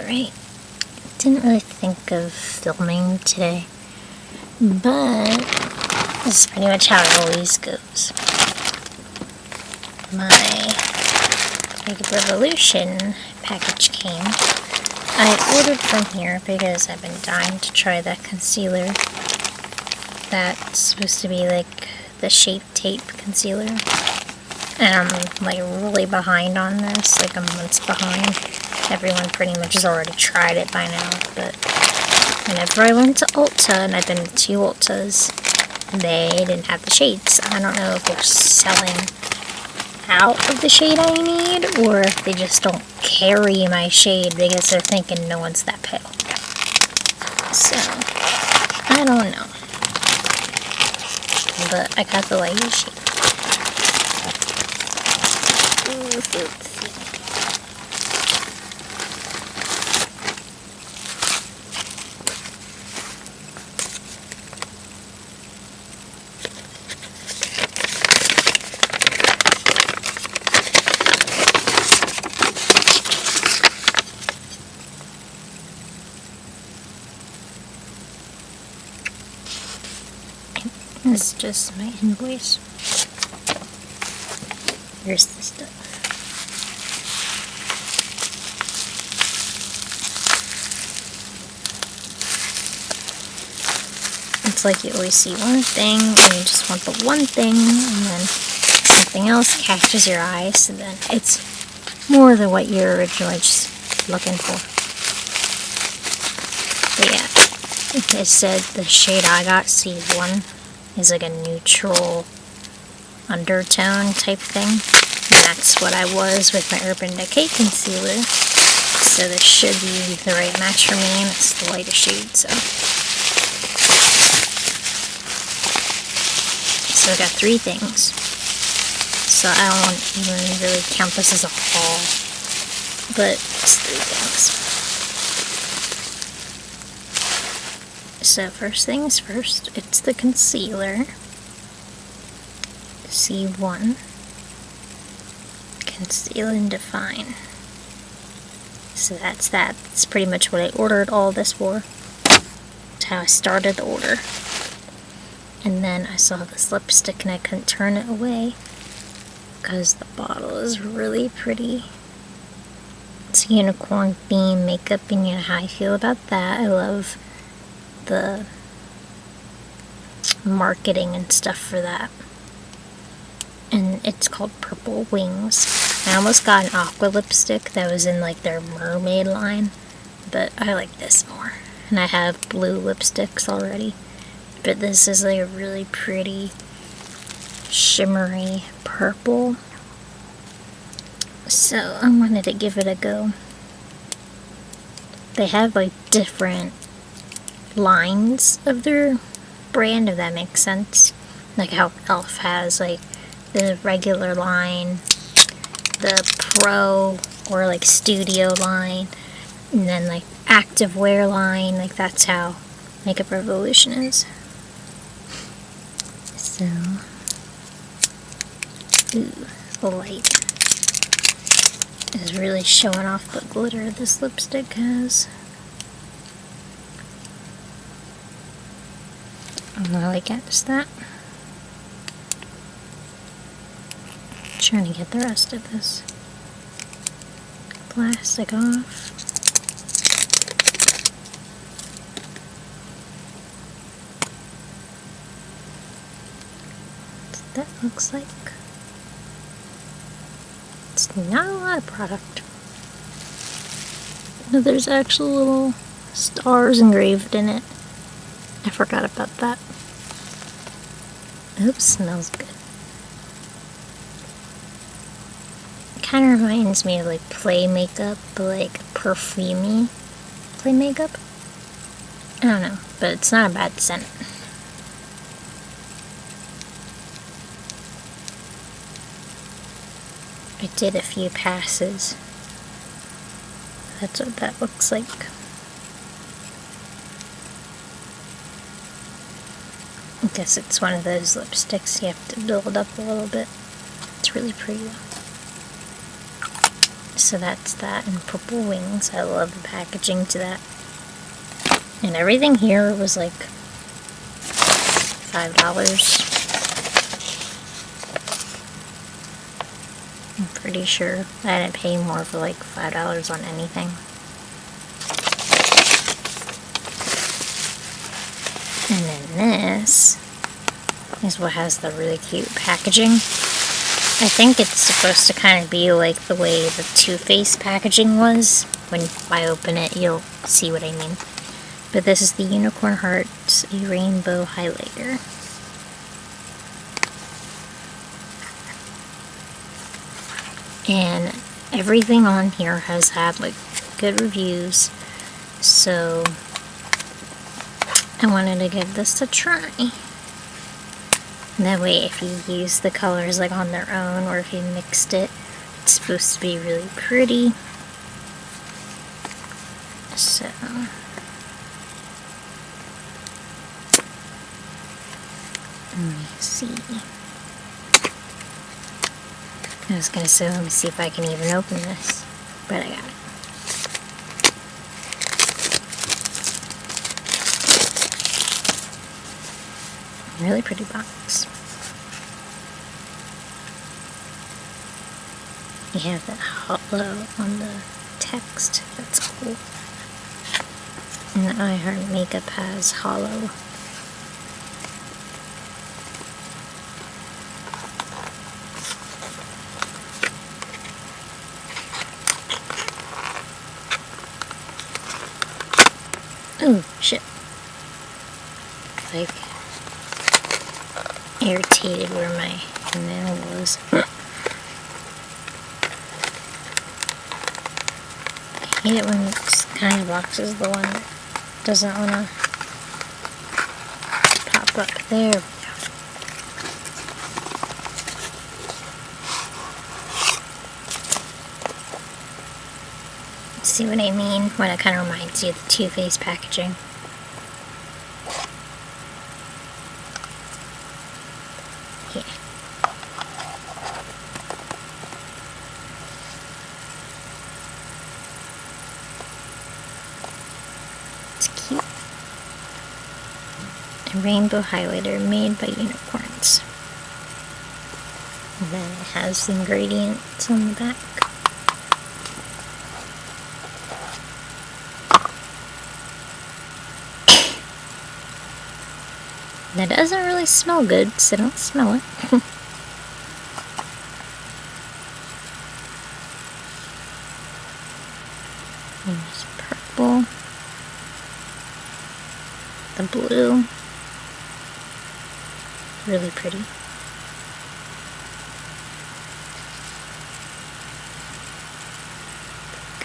Alright, didn't really think of filming today, but this is pretty much how it always goes. My Makeup Revolution package came. I ordered from here because I've been dying to try that concealer. That's supposed to be like the Shape Tape concealer. And I'm like really behind on this, like I'm months behind. Everyone pretty much has already tried it by now, but whenever I went to Ulta, and I've been to 2 Ultas, they didn't have the shades. I don't know if they're selling out of the shade I need, or if they just don't carry my shade because they're thinking no one's that pale. So, I don't know. But I got the lighter shade. Let's see. This is just my invoice. Here's the stuff. It's like you always see one thing, and you just want the one thing, and then something else catches your eye, so then it's more than what you're originally just looking for. But yeah, it said the shade I got, C1, is like a neutral undertone type thing. And that's what I was with my Urban Decay concealer. So this should be the right match for me, and it's the lighter shade, so. So I got 3 things. So I don't even really count this as a haul, but it's 3 things. So first things first, it's the concealer, C1, Conceal and Define. So that's that. That's pretty much what I ordered all this for. That's how I started the order. And then I saw this lipstick and I couldn't turn it away because the bottle is really pretty. It's a unicorn theme makeup, and you know how I feel about that. I love the marketing and stuff for that. And it's called Purple Wings. I almost got an aqua lipstick that was in like their mermaid line, but I like this more. And I have blue lipsticks already, but this is like a really pretty shimmery purple. So I wanted to give it a go. They have like different lines of their brand, if that makes sense. Like how e.l.f. has like the regular line, the pro or like studio line, and then like activewear line. Like that's how Makeup Revolution is. So, ooh, the light is really showing off the glitter this lipstick has. I like it, just that. Trying to get the rest of this plastic off. That's what that looks like. It's not a lot of product. No, there's actual little stars engraved in it. I forgot about that. Oops, smells good. It kind of reminds me of like play makeup, but like perfumey play makeup. I don't know, but it's not a bad scent. I did a few passes. That's what that looks like. I guess it's one of those lipsticks you have to build up a little bit. It's really pretty though. So that's that, and Purple Wings. I love the packaging to that. And everything here was like $5. I'm pretty sure I didn't pay more for like $5 on anything. And then this is what has the really cute packaging. I think it's supposed to kind of be like the way the Too Faced packaging was. When I open it, you'll see what I mean. But this is the Unicorn Hearts, a rainbow highlighter. And everything on here has had like good reviews, so I wanted to give this a try. That way, if you use the colors like on their own, or if you mixed it, it's supposed to be really pretty. So let me see. I was gonna say, let me see if I can even open this, but I got it. Really pretty box. You have that hollow on the text. That's cool. And the I Heart Makeup has hollow. Ooh, shit. Like, irritated where my nail was. I hate it when this kind of box is the one that doesn't want to pop up. There we go. See what I mean? When it kind of reminds you of the Too Faced packaging. Yeah. It's cute. A rainbow highlighter made by unicorns. And then it has the ingredients on the back. That doesn't really smell good, so don't smell it. There's purple, the blue, really pretty.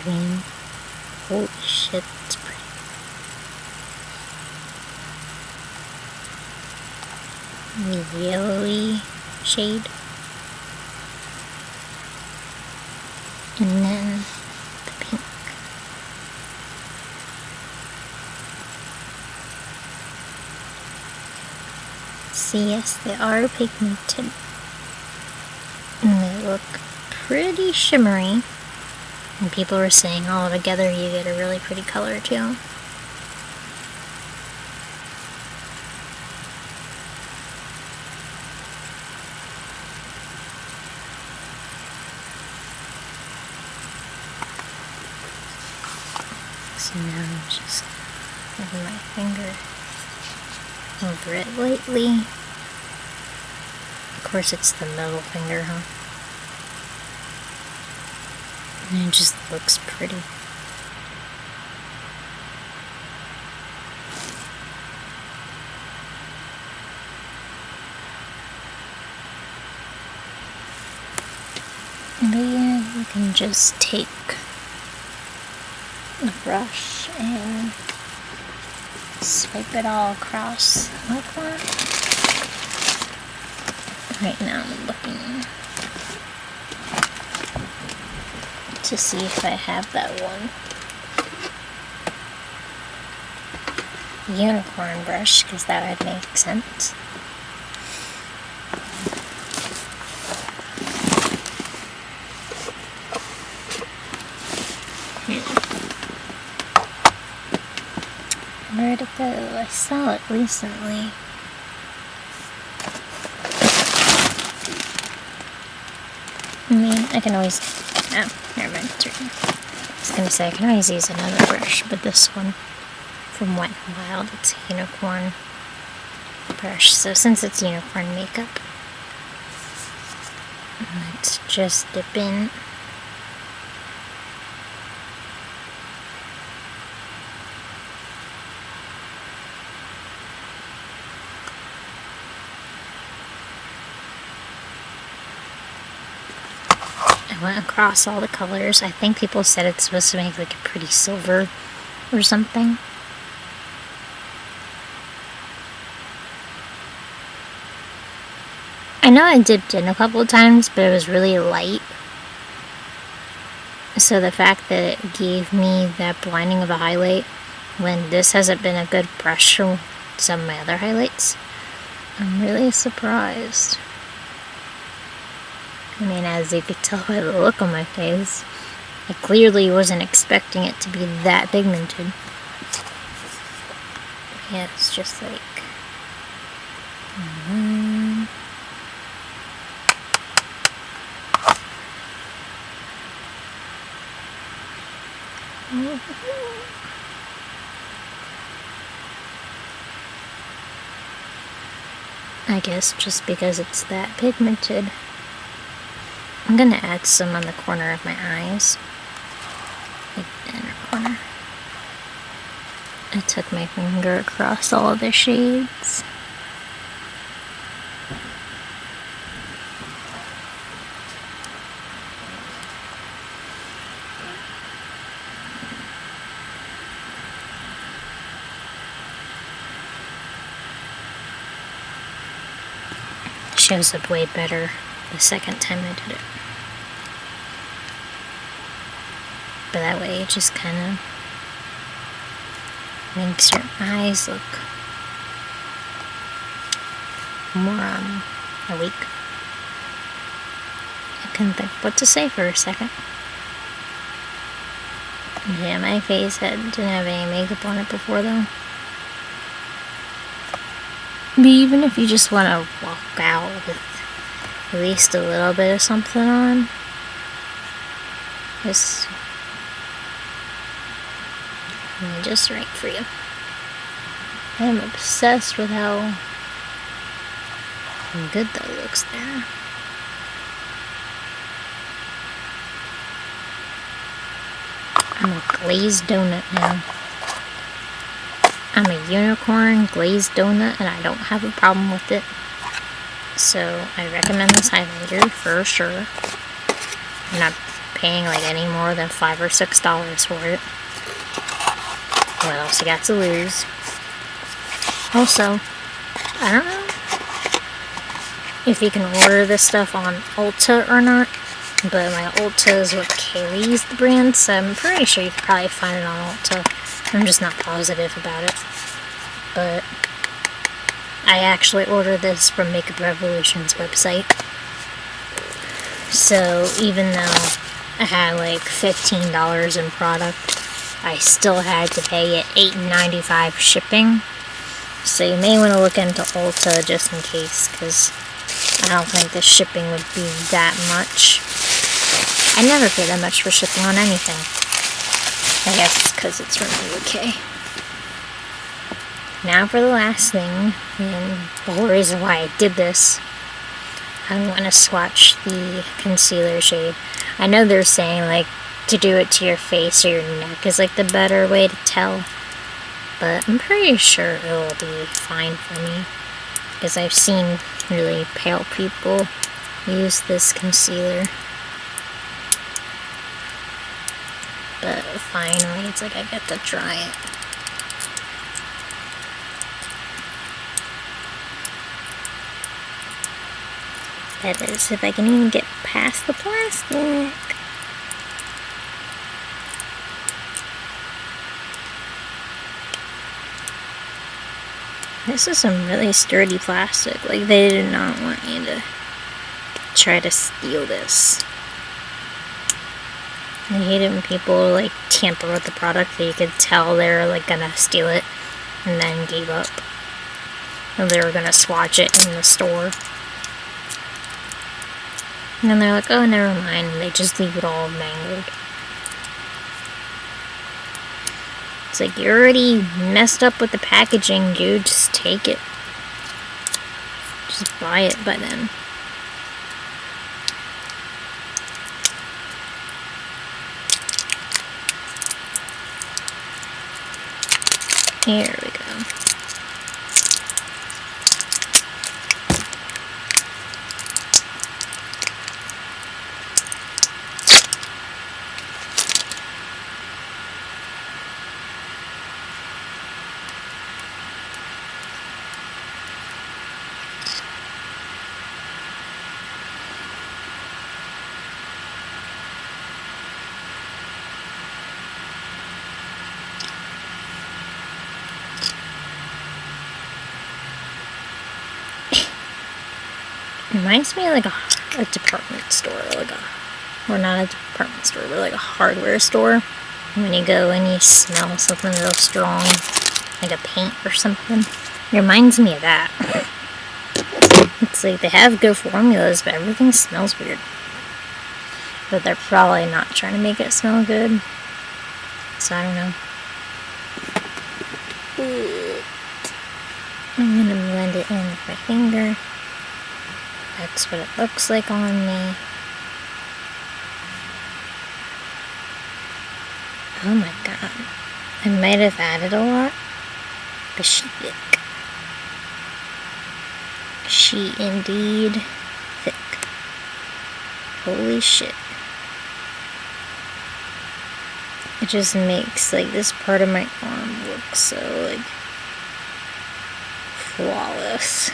Green, holy shit, it's pretty. Yellowy shade, and then the pink. See, yes, they are pigmented, and they look pretty shimmery, and people were saying all together you get a really pretty color too. So now I'm just moving my finger over it lightly. Of course it's the middle finger, huh? And it just looks pretty. But yeah, you can just take the brush and swipe it all across like that. Right now I'm looking to see if I have that one unicorn brush, because that would make sense. Where'd it go? I saw it recently. I mean, I can always... Oh, never mind. I was gonna say, I can always use another brush, but this one from Wet n Wild, it's a unicorn brush. So since it's unicorn makeup, let's just dip in. I went across all the colors. I think people said it's supposed to make like a pretty silver or something. I know I dipped in a couple of times, but it was really light. So the fact that it gave me that blinding of a highlight when this hasn't been a good brush for some of my other highlights, I'm really surprised. I mean, as you could tell by the look on my face, I clearly wasn't expecting it to be that pigmented. Yeah, it's just like... I guess just because it's that pigmented. I'm gonna add some on the corner of my eyes, like the inner corner. I took my finger across all of the shades. Shows up way better the second time I did it. But that way it just kind of makes your eyes look more awake. I couldn't think of what to say for a second. Yeah, my face didn't have any makeup on it before though. But even if you just want to walk out with at least a little bit of something on, it's just right for you. I'm obsessed with how good that looks there. I'm a glazed donut now. I'm a unicorn glazed donut and I don't have a problem with it. So I recommend this highlighter for sure. I'm not paying like any more than $5 or $6 for it. What else you got to lose? Also, I don't know if you can order this stuff on Ulta or not, but my Ulta is what Kaylee's the brand, so I'm pretty sure you could probably find it on Ulta. I'm just not positive about it. But I actually ordered this from Makeup Revolution's website. So even though I had like $15 in product, I still had to pay it $8.95 shipping. So you may want to look into Ulta just in case, because I don't think the shipping would be that much. I never pay that much for shipping on anything. I guess it's because it's from the UK. Now for the last thing, and the whole reason why I did this. I want to swatch the concealer shade. I know they're saying like to do it to your face or your neck is like the better way to tell, but I'm pretty sure it will be fine for me because I've seen really pale people use this concealer. But finally, it's like I get to try it. That is, if I can even get past the plastic. This is some really sturdy plastic. Like, they did not want you to try to steal this. I hate it when people like tamper with the product that you could tell they're like gonna steal it. and then gave up. And they were gonna swatch it in the store. And then they're like, oh, never mind, and they just leave it all mangled. It's like, you already messed up with the packaging, dude, just take it. Just buy it by then. Here we go. Reminds me of like a department store, or not a department store, but like a hardware store. When you go and you smell something real strong, like a paint or something. It reminds me of that. It's like they have good formulas, but everything smells weird. But they're probably not trying to make it smell good. So I don't know. I'm gonna blend it in with my finger. That's what it looks like on me. Oh my god. I might have added a lot. But she indeed thick. Holy shit. It just makes like this part of my arm look so like flawless.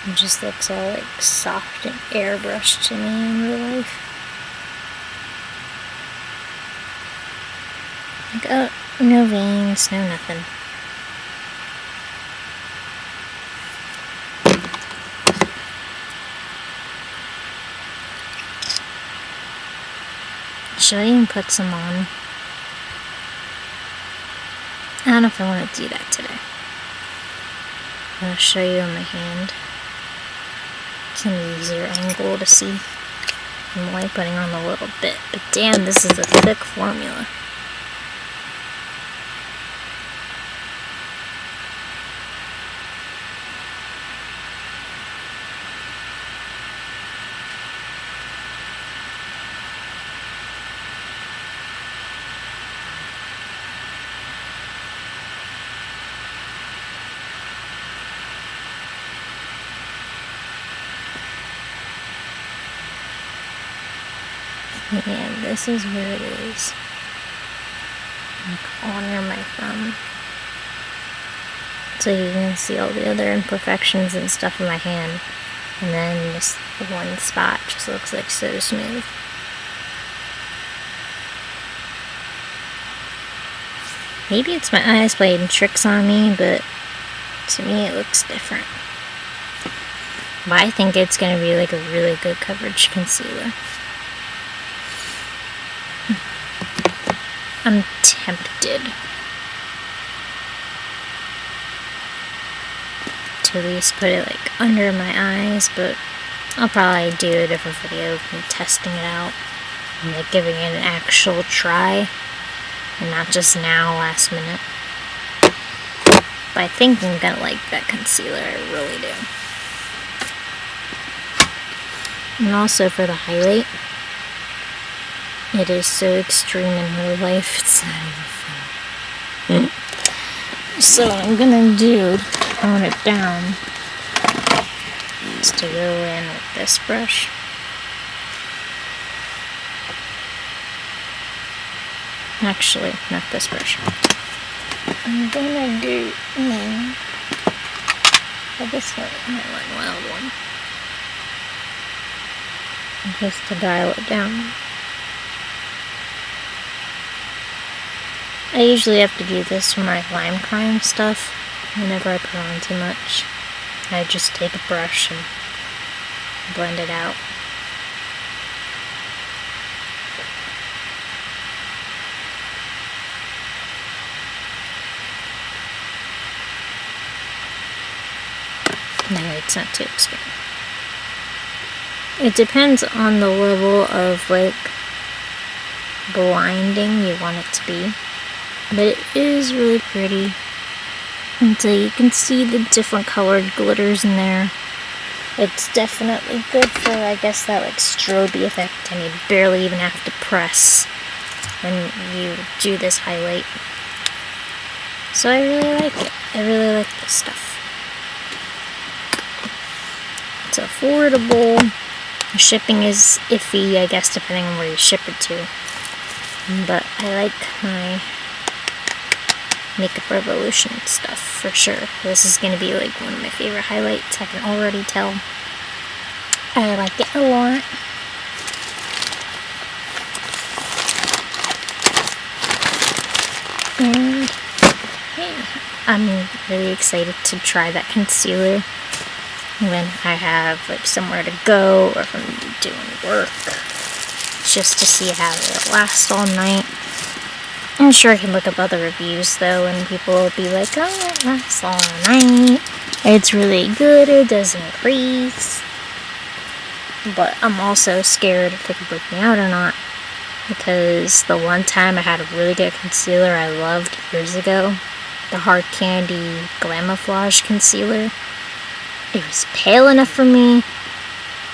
It just looks all like soft and airbrushed to me in real life. Like, oh, no veins, no nothing. Should I even put some on? I don't know if I want to do that today. I'll show you on my hand. It's an easier angle to see. I'm only putting on a little bit, but damn, this is a thick formula. And this is where it is. Like under my thumb. So you can see all the other imperfections and stuff in my hand. And then this one spot just looks like so smooth. Maybe it's my eyes playing tricks on me, but to me it looks different. But I think it's going to be like a really good coverage concealer. I'm tempted to at least put it like under my eyes, but I'll probably do a different video of me testing it out and like giving it an actual try and not just now last minute. But I think I'm gonna like that concealer, I really do. And also for the highlight, it is so extreme in real life, it's not even funny. So what I'm gonna do to tone it down is to go in with this brush. Actually, not this brush. I'm gonna do this one, my wild one. Just to dial it down. I usually have to do this for my lime crime stuff. Whenever I put on too much, I just take a brush and blend it out. No, it's not too extreme. It depends on the level of like blinding you want it to be, but it is really pretty. And so you can see the different colored glitters in there. It's definitely good for, I guess, that like strobe effect, and you barely even have to press when you do this highlight. So I really like it. I really like this stuff. It's affordable. Shipping is iffy, I guess, depending on where you ship it to. But I like my Makeup Revolution stuff for sure. This is going to be like one of my favorite highlights. I can already tell. I like it a lot. And yeah, I'm really excited to try that concealer when I have like somewhere to go, or if I'm doing work, just to see how it'll last all night. I'm sure I can look up other reviews though, and people will be like, oh, it lasts all night, it's really good, it doesn't crease. But I'm also scared if it could break me out or not, because the one time I had a really good concealer I loved years ago, the Hard Candy Glamouflage concealer. It was pale enough for me,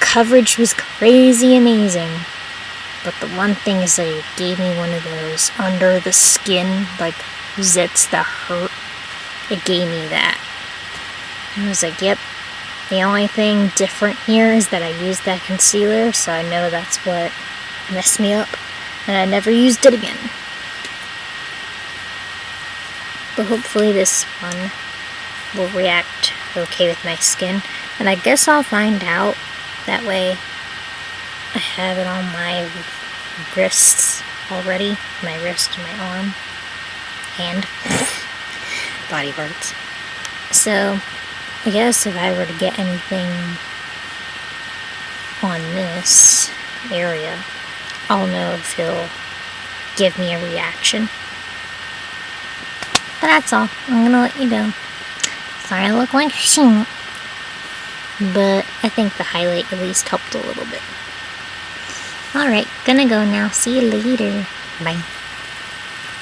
coverage was crazy amazing, but the one thing is that it gave me one of those under the skin, like, zits that hurt. It gave me that. I was like, yep, the only thing different here is that I used that concealer, so I know that's what messed me up, and I never used it again. But hopefully this one will react okay with my skin, and I guess I'll find out. That way I have it on my wrists already, my wrist, my arm, hand, body parts. So I guess if I were to get anything on this area, I'll know if he'll give me a reaction. But that's all. I'm gonna let you go. Sorry I look like shit, but I think the highlight at least helped a little bit. Alright, gonna go now. See you later. Bye.